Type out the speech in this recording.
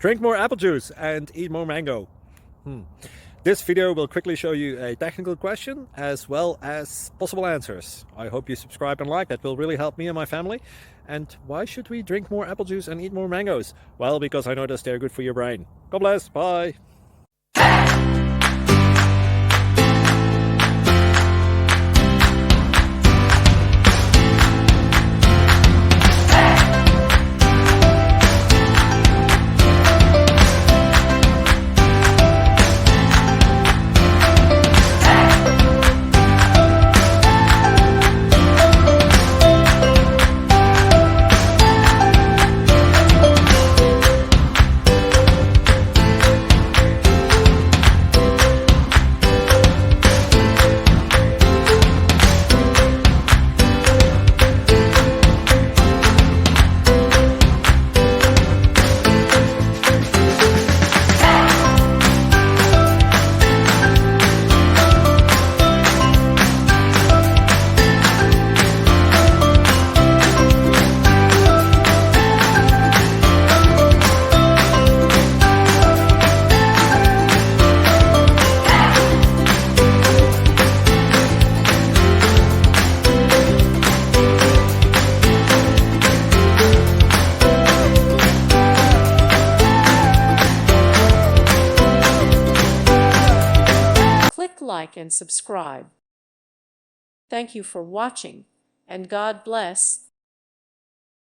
Drink more apple juice and eat more mango. This video will quickly show you a technical question as well as possible answers. I hope you subscribe and like, that will really help me and my family. And why should we drink more apple juice and eat more mangoes? Well, because I noticed they're good for your brain. God bless, bye. Like and subscribe. Thank you for watching, and God bless.